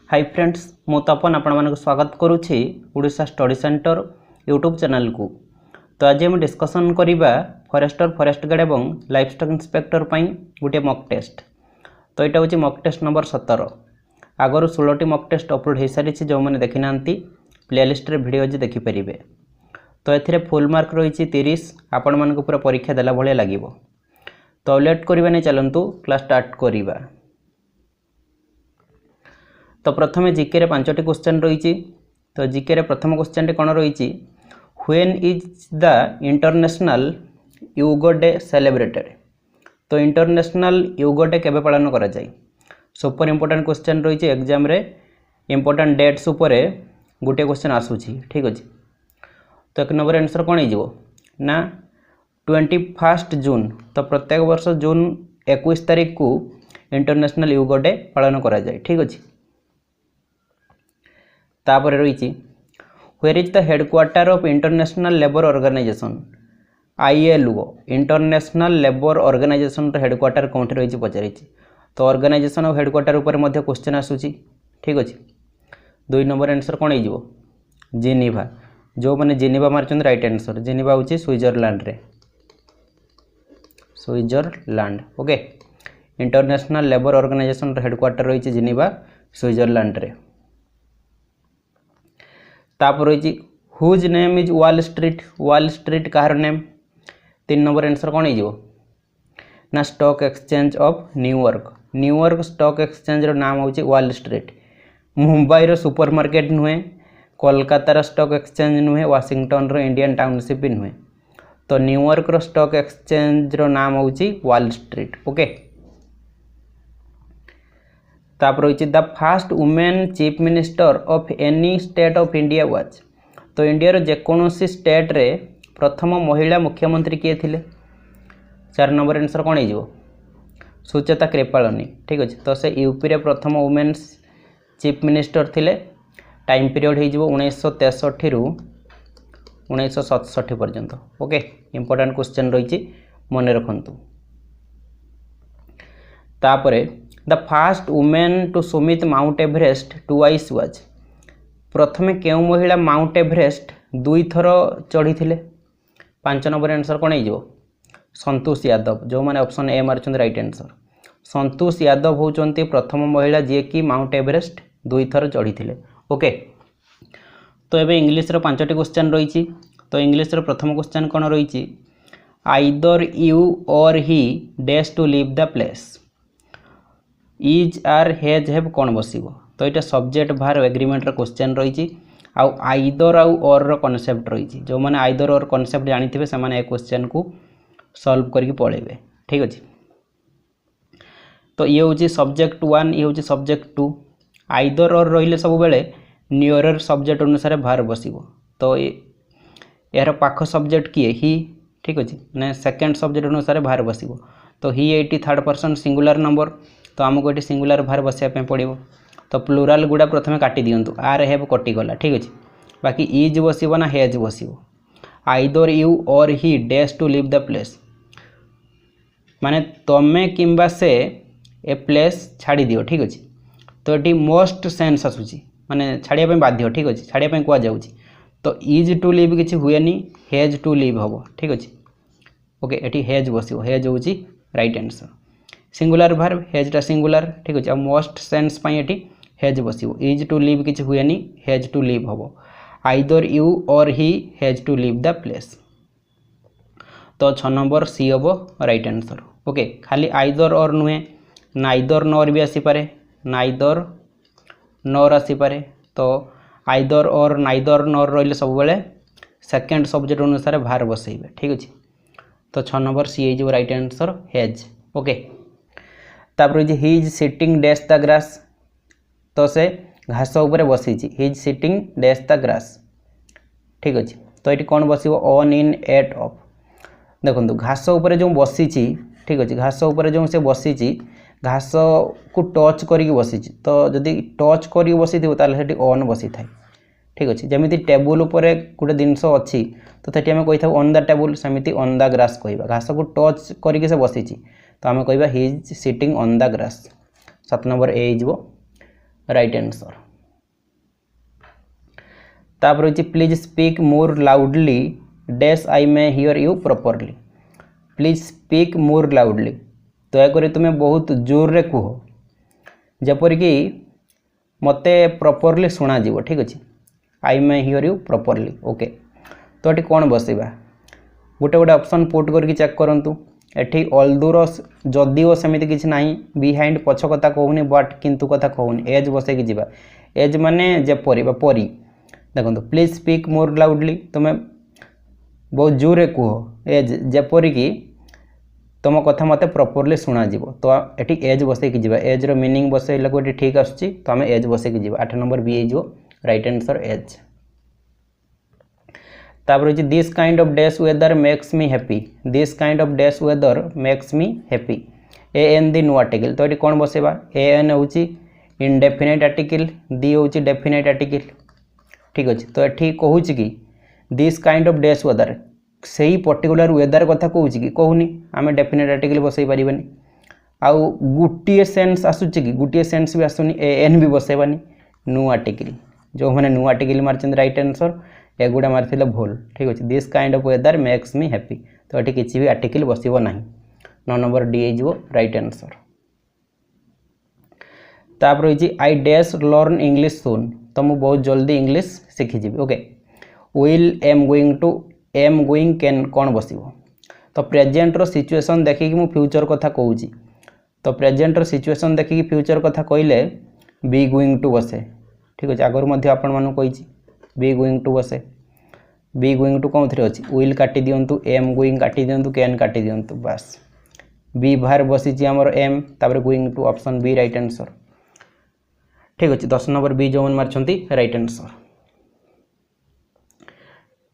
Hi friends मु तपन आपण स्वागत करुच्ची Odisha study centre YouTube channel को। तो आज हम डिस्कसन करवा फॉरेस्ट गार्ड और लाइफ स्टॉक इंस्पेक्टर गोटे मॉक टेस्ट। तो यहाँ हूँ मॉक टेस्ट नंबर 17। आगर 16टी मॉक टेस्ट अपलोड हो सारी जो मैंने देखी ना प्लेलिस्ट रे वीडियो आज देखिपारे। तो ये फुल मार्क रही 30 आपण मानक पूरा परीक्षा देला भाया लगे। तो लेट करवा नहीं चलतु क्लास स्टार्ट करवा। तो प्रथम जीके रे 5टी क्वेश्चन रही। तो जीके रे प्रथम क्वेश्चन कौन रही when is the international यूगो day celebrated. तो इंटरनेशनल यूगो डे केबे पालन करा जाए सुपर इंपोर्टेंट क्वेश्चन रही। एग्जाम रे इंपोर्टेंट डेट्स उपर गोटे क्वेश्चन आसूची ठीक अच्छे। तो एक नंबर आंसर कौन हो ना 21 जून। तो प्रत्येक वर्ष जून 21 तारीख को इंटरनेशनल यूगो डे पालन करा जाए ठीक अच्छे। तापर रही where is the headquarter of international labour organization ILO। International labour organisation headquarter कौन रही पचारि। तो ऑर्गेनाइजेशन और हेडक्वार्टर उपर मध्य क्वेश्चन आसूची ठीक अच्छे। 2 नंबर आंसर कौन हो जेनेवा। जो मैंने जेनेवा मार्चन राइट आंसर। जेनेवा हूँ स्विट्जरलैंड रे Switzerland okay. International labour organisation headquarter रही जेनेवा स्विट्जरलैंड रे। तापर रही whose name is Wall Street. Wall Street कहार नेम। 3 नंबर आंसर कौन हो ना stock exchange of New York. New York stock exchange रो नाम हूँ वॉल स्ट्रीट। मुंबई रो सुपर मार्केट नुहे, कोलकातार स्टॉक एक्सचेंज नुहे, वाशिंगटन रो इंडियन टाउनशिप भी नुहे। तो न्यूयॉर्क रो स्टॉक एक्सचेंज रो नाम हूँ वॉल स्ट्रीट ओके। तापर रही the first women chief minister of any state of India was. तो इंडिया जेकोसी स्टेट रे प्रथम महिला मुख्यमंत्री किए थिले। 4 नंबर आंसर कौन हो सुचेता कृपालनी ठीक अच्छे। तो से यूपी रे प्रथम वुमेन्स चीफ मिनिस्टर थिले। टाइम पीरियड हो 1963 रु 1967 पर्यंत ओके। इंपोर्टेंट क्वेश्चन रही मन रखु। तापर the first women to summit Mount Everest twice was. प्रथमे क्यों महिला माउंट एवरेस्ट 2 थर चढ़ी थे। 5 नंबर आंसर कौन हो संतोष यादव। जो मैंने ऑप्शन ए मार्चन राइट आंसर। संतोष यादव होती प्रथम महिला जी कि माउंट एवरेस्ट 2 थर चढ़ी थे ओके। तो ये इंग्लिश रो 5टी क्वेश्चन रही। तो इंग्लिश रो प्रथम क्वेश्चन कौन रही either you or he dash to leave the place. Is are has have कौन बसिबो। तो ये सब्जेक्ट भार एग्रीमेंट क्वेश्चन रही। आउ आइदर आउ और रो कॉन्सेप्ट रही। जो मैंने आइदर और कॉन्सेप्ट जानी थे से माने क्वेश्चन को सॉल्व करके पढ़ेबे ठीक अच्छे। तो ये हूँ सब्जेक्ट 1 ये हूँ सब्जेक्ट 2। आइदर और रहिले सब बेले नियरर सब्जेक्ट अनुसार भार बसिबो। तो यार पाख सब्जेक्ट किए ही ठीक अच्छे ना सेकेंड सब्जेक्ट अनुसार भार बसिबो। तो ही ये 3rd पर्सन सिंगुलर नंबर। तो आमको ये सिंगुलर भार बसाया पड़ो। तो प्लूराल गुड़ा प्रथम काटी दिंतु आर हेव कटिगला ठीक अच्छे। बाकी इज बसो ना हेज बसो। Either you or he dash to leave the place माने तमे किंबा से ए प्लेस छाड़ी दियो ठीक अच्छे। तो ये मोस्ट सेन्स आसूची माने छाड़िया बाध्य ठीक अच्छे छाड़िया कह जाऊँगी। तो इज टू लीव किसी हुए हेज टू लीव हम ठीक अच्छे ओके। ये हेज बसो हेज हूँ राइट आंसर। सिंगुलर भार्ब हेजटा सिंगुलर ठीक अच्छे। मोस्ट सेन्स ये हेज बसो। इज टू लीव किसी हुए हेज टू लीव हम। Either you or he has to leave the place. तो 6 नंबर सी हम राइट आंसर ओके। खाली आइदर और नुहे नाइदर नॉर भी आसीपे नाइदर नॉर आसीपे। तो आइदर और नाइदर नॉर रही सब बेले सेकेंड सब्जेक्ट अनुसार भार बसइबे ठीक अच्छे। तो 6 नंबर सी हो राइट आंसर हेज ओके। तापर he is sitting dash the grass. तो से घास उपर बसी he is sitting dash the grass ठीक अच्छे। तो ये कौन बस ऑन इन एट ऑफ। देखो घास उपर जो बसी ठीक अच्छे घास उपर जो से बसी घास को टच करके बसी। तो जदि टच कर बसी ताले ऑन बसी थाए ठीक अच्छे। जमी टेबुल उपर गोटे जिनस अच्छी तो ये आम कही था ऑन द टेबुल सेमती ऑन द ग्रास कह घास को टच करके से बसी। तो आम कह he is sitting on the grass. 7 number A हो राइट आंसर। तापर होची please speak more loudly dash I may hear you properly. Please speak more loudly, दयाकोरी तुम्हें बहुत जोर रे कह जपरिक मते प्रॉपर्ली शुणा जीव। ठीक अच्छे, आई may hear you properly. Okay, तो ये कौन बसैबा गोटे गोटे ऑप्शन पुट करके चेक करूँ। एठी अल्दूर जदिओ सेमती किसी ना बिहाइंड पछ कथा कहूनी बट किंतु कथा कहूनी एज बसैकी जीवा। एज माने जेपरी परी देखो प्लीज स्पीक मोर लाउडली तुम्हें बहुत जोर कह एज जेपरिक तुम कथा मत प्रॉपर्ली शुणा जीव। तो ये एज बसैकी जीवा, एज रो मीनिंग बसैला को ठीक आसुची तो आम एज बसैकी जीवा। 8 नंबर बी हो राइट आंसर एज। तापर होची this kind of dash weather makes me happy. This kind of dash weather makes me happy. A an the नुआ आर्टिकल, तो ये कौन बसेबा। ए एन होची इनडेफिनाइट आर्टिकल, दी होची डेफिनाइट आर्टिकल। ठीक अच्छे, तो ये कहूँ कि this kind of dash weather से ही पर्टिकुलर वेदर कथा कहूँ कि कहूनी आम डेफिनाइट आर्टिकल बसई पार्बानी। आउ गोटे सेन्स आसूची कि गोटे सेन्स भी आसुनी, ए एन भी बसैबानी। न्यू आर्टिकल जो मैंने न्यू आर्टिकल मार्च राइट आंसर, एगुड़ा मार्थिले भूल। ठीक अच्छे, this kind of weather makes me happy, तो ये किसी भी आर्टिकल बसब ना। 9 नंबर डी हो राइट आंसर। तापर होची I dash learn English soon, तो मुझे बहुत जल्दी इंग्लिश शिखीजी। Okay, will am going to am going can कौन बसब। तो प्रेजेंट रो सिचुएशन देखिकी मु फ्यूचर कथा कहूँ, तो प्रेजेंट रो सिचुएशन देखिकी फ्यूचर कथा कहले बी गोइंग टू बसे। ठीक अच्छे, आगुरी मध्य आपण मानू कही बी गोइंग टू बसे। बी गोइंग टू कौन थे अच्छी विल काटी दिंतु, एम गोइंग काटी दिंतु, कैन काटी दिंतु, बस बी बाहर बसी आमर एम तापर going to option B right answer. ठीक अच्छे, 10 नंबर बी जो मार्चंती राइट आंसर।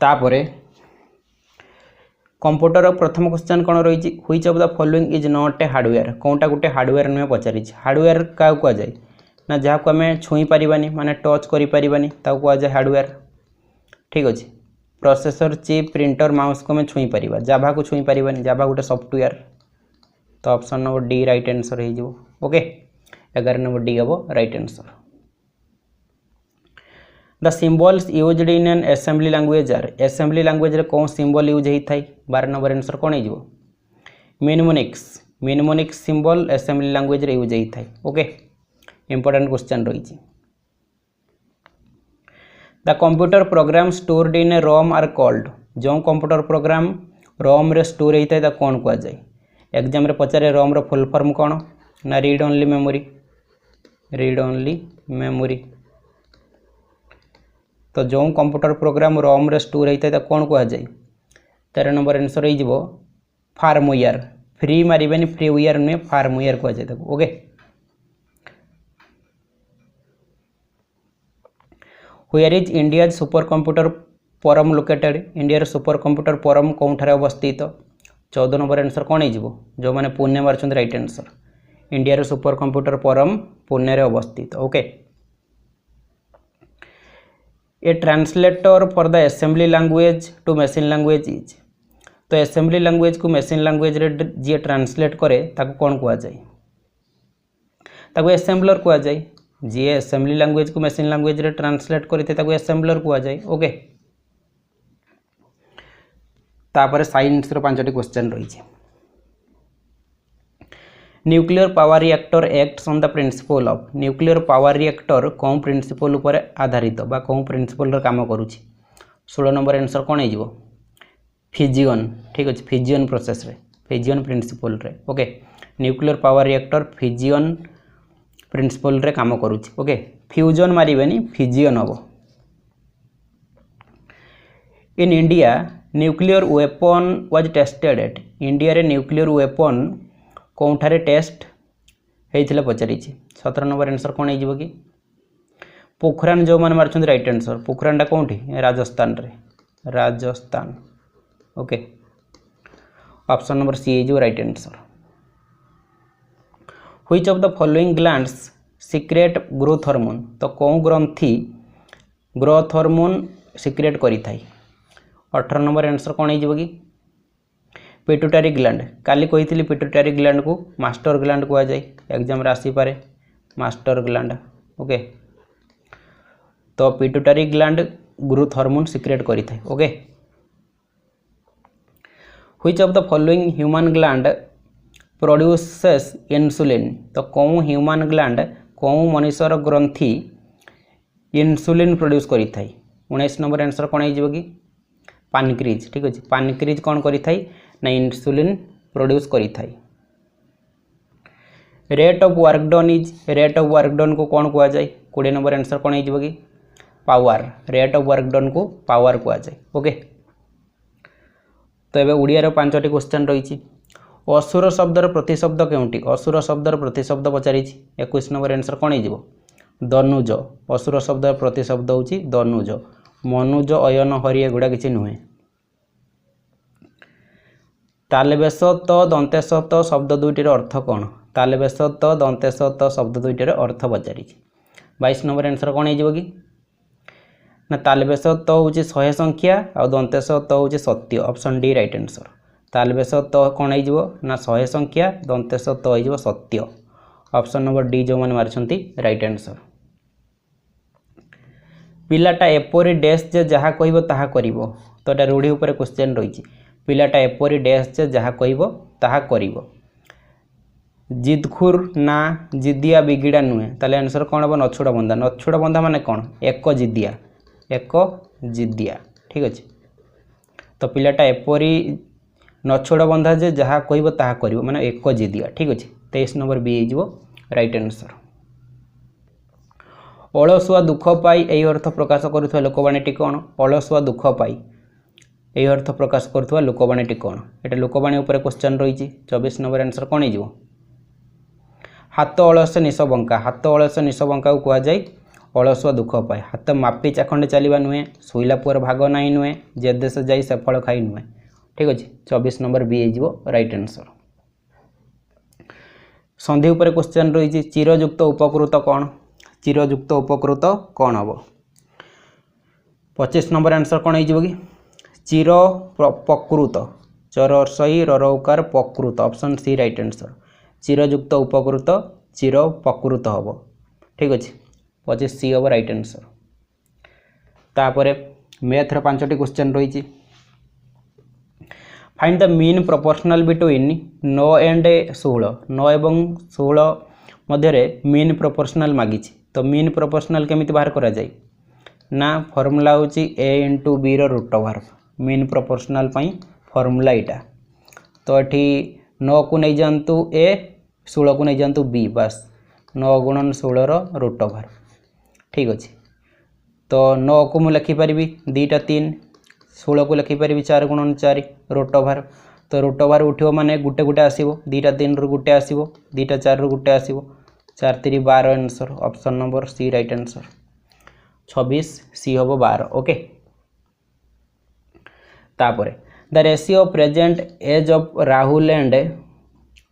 तापरे कंप्यूटर प्रथम क्वेश्चन कौन रही, which of the following is not a hardware. कौनटा गोटे हार्डवेयर नुहे पचारि। हार्डवेयर क्या कहुए ना जहाँ को आम छुई पार्बानी माने टच करि पार्बानी ताको कहुए हार्डवेयर। ठीक अच्छे, प्रोसेसर चिप प्रिंटर माउस को आम छुई पार, जाभा को छुई पार्बानी, जाभा गोटे सॉफ्टवेयर। तो option number D right answer हो। ओके, 11 नंबर डी हम right answer. The symbols used in an assembly language are. Assembly language रे कौन सिम्बल यूज होता है। 12 नंबर आंसर कौन हो mnemonics. Mnemonics symbol assembly language रे यूज होता है। ओके, इंपोर्टेंट क्वेश्चन रही। The computer program stored in a ROM are called. जो कंप्यूटर प्रोग्राम रोम रे स्टोर होता है कौन कह जाए। एग्जाम रे पचारे रोम रो फुल फॉर्म कौन ना read only memory. Read only memory, तो जो कंप्यूटर प्रोग्राम रोम रे स्टोर होता है कौन कह जाए। 13 नंबर आंसर हो फार्मवेयर। फ्री मारे फ्रीवेयर नुहे फार्मवेयर कह जाए। Okay, where is India super computer परम लोकेटेड। इंडिया सुपर कंप्यूटर परम कौन अवस्थित। 14 नंबर आंसर कौन हो जो मैंने पुणे मार्च right answer. India super computer Param Pune अवस्थित। Okay, a translator for the assembly language to machine language is. तो असेंबली लैंग्वेज को मशीन लैंग्वेज रे जी ट्रांसलेट करे ताको कौन कह जाए। ताको असेंबलर कह जाए। जी असेंबली लैंग्वेज को मशीन लैंग्वेज रे ट्रांसलेट करते ताको असेंबलर कह जाए। ओके, तापर साइंस रो 5टी क्वेश्चन रही। Nuclear power reactor acts on the principle of. Nuclear power reactor कौन प्रिंसिपल उपर आधारित बा कौन प्रिंसिपल काम करुच्ची। 16 नंबर आंसर कौन हो फिजियन। ठीक अच्छे, फिजियन प्रोसेस रे फिजियन प्रिंसिपल रे। Okay, nuclear power reactor fission principle रे काम करुच्ची। ओके, फ्यूजन मारे फिजियन हम। In India nuclear weapon was tested at. India रे न्यूक्लियर वेपन कौठारे टेस्ट होता पचारि। 17 नंबर आंसर कौन हो कि पोखरान जो मैंने मार्च राइट आंसर। पोखरानटा कौटी राजस्थान रे, Rajasthan. Okay, option number C हो right answer. Which of the following glands secrete growth hormone. तो कौन ग्रंथि ग्रोथ हार्मोन सीक्रेट करि थाई। 18 नंबर आंसर कौन हो कि पिट्यूटरी ग्लैंड। काली कही पिट्यूटरी ग्लैंड को मास्टर ग्लैंड कह जाए। एग्जाम आसीपे मास्टर ग्लैंड। ओके तो pituitary gland growth hormone secrete करि थाए okay which of the following human gland produces insulin तो कौन ह्यूमन ग्लैंड कौन मनुष्यर ग्रंथि इंसुलिन प्रोड्यूस करि थाए 19 नंबर आंसर कौन हो कि पानक्रिज ठीक अच्छे पानक्रिज कौन करि थाए ना इंसुलिन प्रोड्यूस करि थाए rate of work done is rate of work done को कौन कह जाए 20 नंबर आंसर कौन हो कि power rate of work done को पावर कह जाए ओके तो ये ओडिया 5टी क्वेश्चन रही असुर शब्दर प्रतिशब्द केउंटी असुर शब्दर प्रतिशब्द पचारि 21 नंबर आंसर कौन हो दनुज असुर शब्दर प्रतिशब्द होची दनुज मनुज अयन हरि एगुड़ा किसी नुहे तालबेश त दंतेश त शब्द दुईटर अर्थ कौन तालबेश त दंतेश त शब्द दुईटर अर्थ पचारि 22 नंबर आंसर कौन हो कि ना तालबेश त हूँ 100 संख्या आ दंतेश त हूँ सत्य ऑप्शन डी राइट आंसर तालबेश त कौन हो ना 100 संख्या दंतेश त हो सत्य ऑप्शन नंबर डी जो मैंने मारिछंती राइट आंसर पिलाटा एपरी डैश जे जहाँ कहब ताहा करिवो तो एटा रूढ़ी उपर क्वेश्चन रही पिलाटा एपरी डैश जे जहाँ कहब ताहा करिवो जिदखुर ना जिदिया बिगिड़ा नुहे ताले आंसर कौन हम नछुड़ा बंधा माने कौन एक जिदिया ठीक अच्छे तो पिलाटा एपरी नछुड़ा बंधा जे जहाँ कहब ताहा करिवो माने एक जिदिया ठीक अच्छे 23 नंबर बी हो राइट आंसर अलसुआ दुख पाई यही अर्थ प्रकाश करुवा लोकवाणी कौन अलसुआ दुख पाई यही अर्थ प्रकाश करुवा लोकवाणी कौन ये लोकवाणी उपर क्वेश्चन रही 24 नंबर आंसर कौन हो हाथ अलस निश बंका को कहुए अलसुआ दुख पाए हाथ मापी चाखंडे चलवा नुहे शोला पुअर भाग ना नुहे जे देश जाई से फल खाई नुहे ठीक अच्छे 24 नंबर बी हो राइट आंसर संधि उपर क्वेश्चन रही चिरयुक्त उपकृत कौन चिरयुक्त उपकृत कौन हम 25 नंबर आंसर कौन हो कि चिर प्रकृत चर सही रौकार प्रकृत ऑप्शन सी राइट आंसर चिरयुक्त उपकृत चिर प्रकृत हम ठीक अच्छे 25 सी हम राइट आंसर तापर मैथ्र 5टी क्वेश्चन रही find the mean proportional between 9 and 16 9 एवं 16 मध्य मीन प्रोपोर्शनल मागी तो मीन प्रोपोर्शनल केमिति बाहर करा जाए ना फॉर्मूला होची a into B root over mean proportional pi formula इटा तो ये 9 को नहीं जातु a 16 को नहीं जातु b बस 9 गुणन 16 रूट ओवर ठीक अच्छे तो 9 को मुझे लिखिपारि 2टा 3 16 को लिखिपारि 4 गुणन 4 रूट ओवर तो रूट ओवर उठो माने गुटे गुटे आसो 2टा 3 रु गुटे आसो 2टा 4 रु गुटे आसो 4 3 12 answer option number C right answer 26 C हम 12 ओके तापर the ratio present age of Rahul and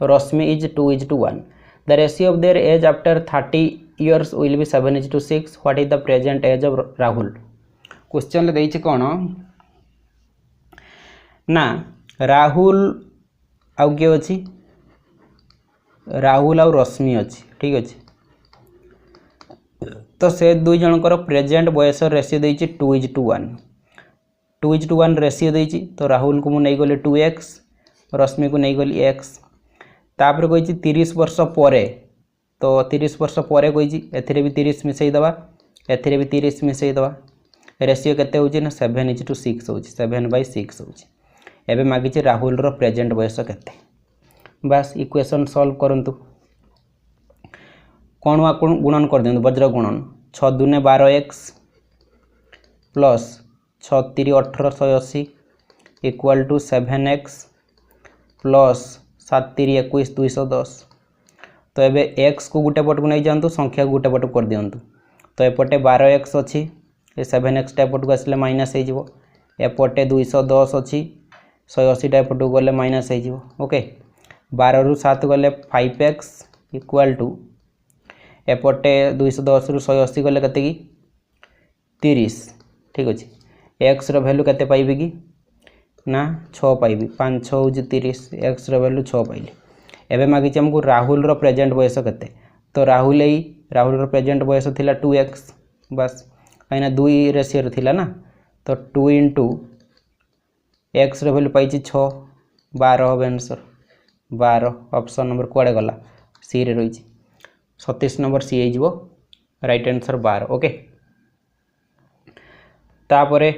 Rashmi is 2:1 the ratio of their age after 30 years will be 7:6 what is the present age of Rahul question देइछि कोन ना राहुल आउ किए अच्छी राहुल आउ रश्मि अच्छी ठीक अच्छे तो से दुई जनकर प्रेजेंट बयस रेशियो देइछि 2:1 2:1 रेशियो देइछि तो राहुल को मुझे गली 2x रश्मि को नहीं गली x तापर कही 30 वर्ष पर तो 30 वर्ष पर कही एथिरे भी 30 मिसईदवा एथिरे भी 30 मिसईदवा रेशियो केते होछि ना 7:6 होछि 7/6 होछि एबे मागिछि राहुल रो प्रेजेंट बयस केते बस इक्वेशन सॉल्व करंतु कौन गुणन कर दियंतु वज्र गुणन 6 दूने 12x plus 6 3 18 180 equal to 7x plus 7 3 21 210 तो एबे x को गुटे पट को नहीं जातु संख्या को गुटे पट कर दियंतु तो एपटे 12x अच्छी 7x टा पट को आसले माइनस हो एपटे 210 अच्छी 180 टा एपट को गले माइनस हो ओके 12 रु 7 गले 5x इक्वल टू एपटे 210 रु 180 गले कते की 30 ठीक अच्छे x रो वैल्यू केते पाइबे कि ना 6 पाइबी 5 6 होची 30 x रो वैल्यू 6 पाइली एबे मागिछि हमको राहुल रो प्रेजेंट बयस केते तो राहुल एई राहुल प्रेजेंट बयस थिला 2x बस कहीं 2 रेशियो थिला ना तो 2 इंटू एक्स वैल्यू पाई 6 12 हम आंसर 12 ऑप्शन नंबर कुआड़े गला सी रे रही 37 नंबर सी हो राइट आंसर 12 ओके तापरे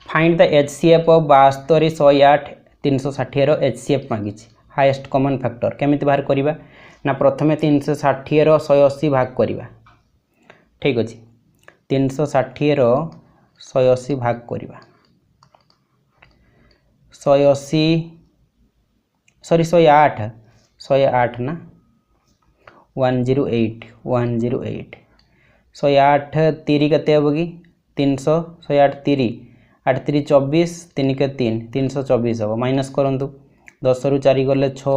फाइंड द HCF ऑफ 72 108 360 रो HCF मागी हाईएस्ट कॉमन फैक्टर केमिति बाहर करिबा ना प्रथमे 360 रो 180 भाग करिबा ठीक अछि 360 रो 180 भाग करिबा 180 सॉरी 108 ना 108 108 3 केते हो कि 300 108 3 8 3 24 3 के 3 324 हम माइनस करंतु 10 रु 4 गले 6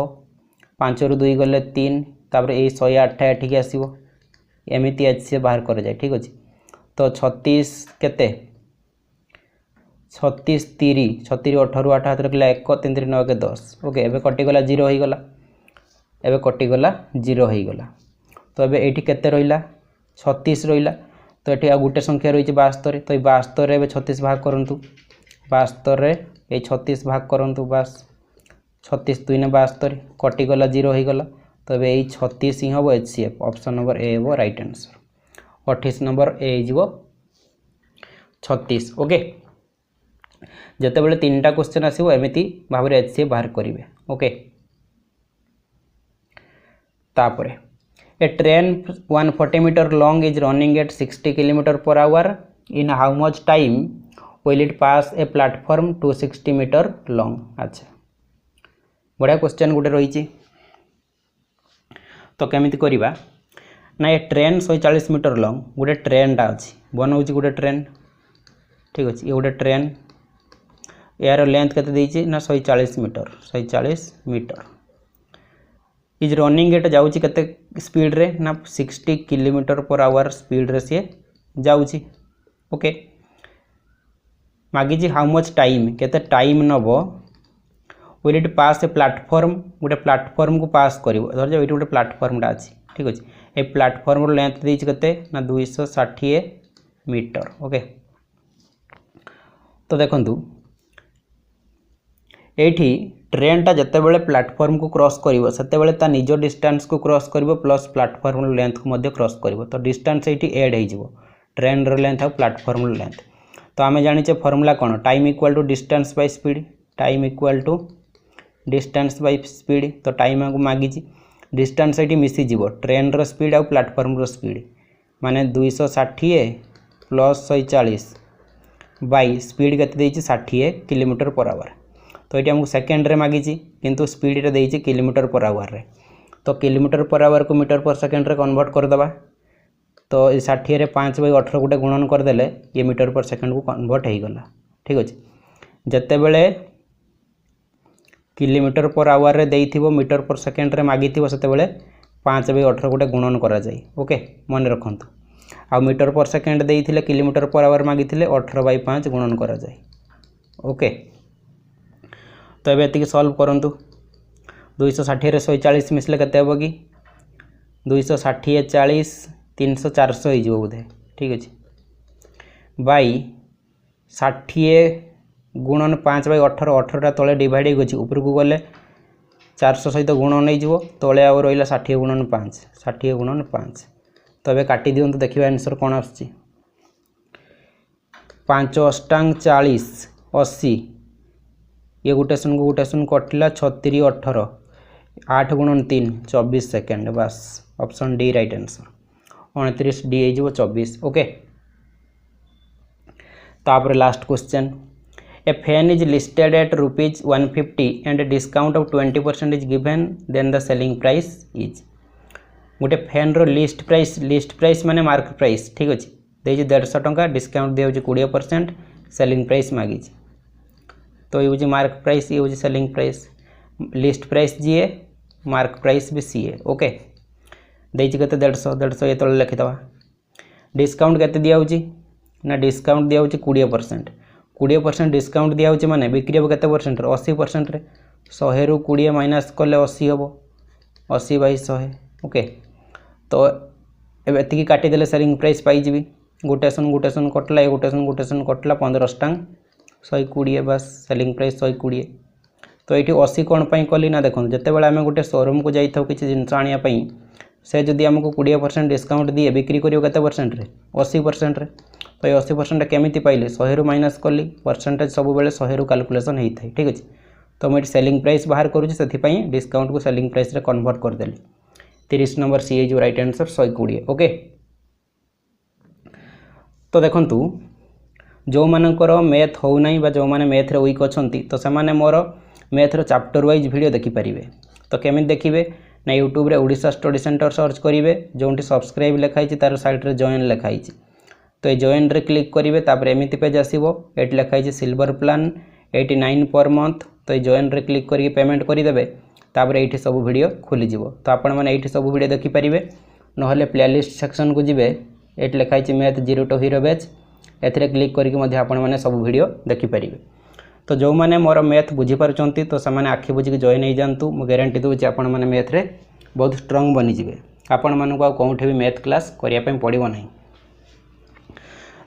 5 रु 2 गले 3 तापर ए 108 एठिक आसीबो एमिति एचसी बाहर कर जाए ठीक अछि तो 36 केते 36 3 36 18 8 हाथ रखला 1 3 3 9 के 10 ओके एबे कटि गला 0 होई गला एबे कटि गला 0 होई गला तो एबे एठी केते रहिला 36 रहिला तो एठी आ गुटे संख्या रही 72 तो 72 रे 36 भाग करंतु 72 रे ए 36 भाग करंतु बस 36 2 ने 72 कटि गला 0 होई गला तो ए 36 ही हम HCF ऑप्शन नंबर ए हो राइट आंसर 28 नंबर ए हो 36 ओके जते बेले तीनटा क्वेश्चन आसीबो एमिति भाबरे HCF बाहर करिवे ओके तापरे A train 140 meter long is running at 60 km per hour. In how much time will it pass a platform 260 meter long? अच्छा बढ़िया क्वेश्चन गोटे रही तो केमिति करिबा ना ये ट्रेन 140 मीटर लॉन्ग गोटे ट्रेनटा अच्छी बनाऊँ गोटे ट्रेन ठीक अच्छे ये गोटे ट्रेन यार लेंथ केते ना 140 metre 140 metre is running at जाऊँगी केते स्पीड रे ना 60 किलोमीटर पर आवर स्पीड रे सी जाऊँगी ओके मागी हाउ मच टाइम केते टाइम नब will it pass A platform गोटे प्लाटफॉर्म को पास कर धर जाओ ये गोटे प्लाटफॉर्मटा अच्छी ठीक अच्छे ये प्लाटफॉर्म लेंथ देती केते ना 260 मीटर ओके तो देखंतु एठी ट्रेनटा जिते बड़े प्लाटफॉर्म को क्रॉस करिवो सेते बड़े ता निजो डिस्टेंस को क्रॉस करिवो प्लस प्लाटफॉर्म लेंथ को मध्य क्रॉस करिवो तो डिस्टेंस एठी ऐड हो जिवो ट्रेन रो लेंथ और प्लाटफॉर्म लेंथ तो आमे जानिचे फार्मूला कोन time equal to distance by speed time equal to distance by speed तो टाइम को मागिची डिस्टेंस एठी मिसी जिवो ट्रेन रो स्पीड और प्लाटफॉर्म रो स्पीड माने 260 प्लस 140 बाय स्पीड केते देइची 60 किलोमीटर पर आवर तो ये हमको सेकेंड रे मागिची किंतु स्पीड रे देइची किलोमीटर पर आवर रे तो किलोमीटर पर आवर को मीटर पर सेकेंड रे कन्वर्ट कर दबा तो 60 रे 5/18 गोटे गुणन कर देले ये मीटर पर सेकेंड को कन्वर्ट हो गला ठीक अच्छे जते बेले किलोमीटर पर आवर रे देइथिबो मीटर पर सेकेंड रे मागिथिबो सेते बेले 5/18 गोटे गुणन करा जाय ओके मन रखंतु आ मीटर पर सेकेंड देइथिले किलोमीटर पर आवर मागिथिले 18/5 गुणन करा जाय ओके तो ये एति सॉल्व करंतु 260 रे 140 मिसले केते हो कि 260 40 300 400 हो बोधे ठीक अच्छे बाई 60 गुणन 5/18 18टा तले डिवाइड हो ऊपर को गले 400 सहित गुणन हो तले आ रहा 60 गुणन 5 60 गुणन 5 तो ये काटी दिंतु देखिए आंसर कौन आस 5 अष्टांग 40 80 ये गोटे शून को गोटे शून कटिला 36 18 8 गुणन 3 24 सेकेंड बस option D right answer 29 D हो 24 ओके तापर last question a fan is listed at ₹150 and discount of 20% is given then the selling price is गोटे फैन रो लिस्ट प्राइस माने मार्क प्राइस ठीक अच्छे देखिए 150 टंका डिस्काउंट दिया 20% सेलिंग प्राइस मागी तो ये हूँ मार्क प्राइस ये हूँ सेलिंग प्राइस लिस्ट प्राइस जी है मार्क प्राइस भी सी है ओके देखिए केते 150 ये तले लिखिदवा डिस्काउंट केते दिया ना डिस्काउंट दिया 20% डिस्काउंट दिया माने बिक्री हम केते परसेंट 80% रे 100 रु 20 माइनस कले 80 हम 80 बाई 100 ओके। तो एति काटिदेले सेलिंग प्राइस पाइबी गोटे शून कटला ये गोटे शून कटला 15 टांग 120 बस सेलिंग प्राइस 120। तो ये 80 कौन पाई कली ना देखो जिते बड़े आम गोटे शोरूम को जाइए किसी जिनस आने से जदि आमको 20% डिस्काउंट दिए बिक्री करियो केते परसेंट रे 80% रे। तो ये 80% केमिति पाइले 100 रु माइनस कली परसेंटेज सब बेले 100 रु कैलकुलेशन होता है ठीक अच्छे। तो मुझे सेलिंग प्राइस बाहर करुँच से डिस्काउंट को सेलिंग प्राइस रे कन्वर्ट करदेली 30 नंबर सी जो राइट आंसर 120 ओके। तो देखु जो मानकर मैथ हो ना जो मैंने मैथ रे वीक अच्छा तो से मोर मैथ रो चैप्टर वाइज वीडियो देखिपारे। तो केमी देखिए ना यूट्यूब रे ओडिशा स्टडी सेंटर सर्च करेंगे जो सब्सक्राइब लिखाई तार साइड रे जॉइन लिखाई। तो ये जॉइन रे क्लिक करेंगे तापर एमती पेज आसो ये लिखाई सिल्वर प्लान 89 पर मंथ। तो ये जॉइन रे क्लिक करके पेमेंट करदे तापर ये सब वीडियो खोलीज। तो आपण मैंने ये सब वीडियो देखिपारे ना प्लेलिस्ट सेक्शन को जीवे ये लिखाई math 0 to hero batch A click करके आपण मैंने सब वीडियो देखिपारे। तो जो मैंने मोर मैथ बुझीपार तो से आखि बुझिक जॉइन हो जातु मु गारंटी दूसरी आपण मैंने मैथ रे बहुत स्ट्रंग बनीजे आपण मानक कौटे भी मैथ क्लास करने पड़ो ना।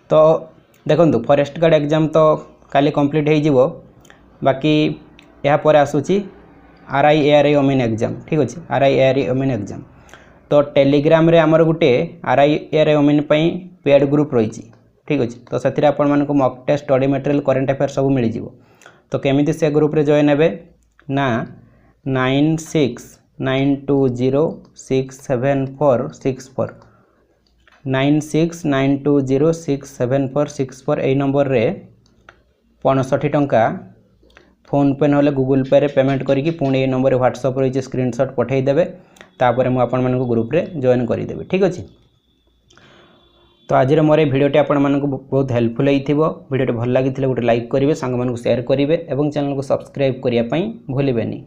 तो देखो फॉरेस्ट गार्ड एग्जाम तो काली कंप्लीट हो बाकी यहाँ पर आसूची RI ओमेन एग्जाम ठीक अच्छे RI ओमेन एग्जाम। तो टेलीग्राम रे आमर गोटे RI ओमेन पेड ग्रुप रही ठीक अच्छे। तो से आपण मानक mock test study material current affair सब मिल जाव। तो केमिति से ग्रुप रे जॉइन हे ना 9692067464 9692067464 यही नंबर रे 65 टंका फोन पे ना गूगल पे रे पेमेंट करके पुणी ये नंबर व्हाट्सएप रही स्क्रीनशॉट पठेदेवे तापर मुझे आपण मानक ग्रुप रे जॉइन करदेवी ठीक अच्छे। तो आज मोर भिडियोटी आपण मानक बहुत हेल्पफुल होइथिबो। भिडियोटी भल लागिथिले गोटे लाइक करेंगे सांग मानक शेयर करेंगे और चैनल को सब्सक्राइब करने भूलें।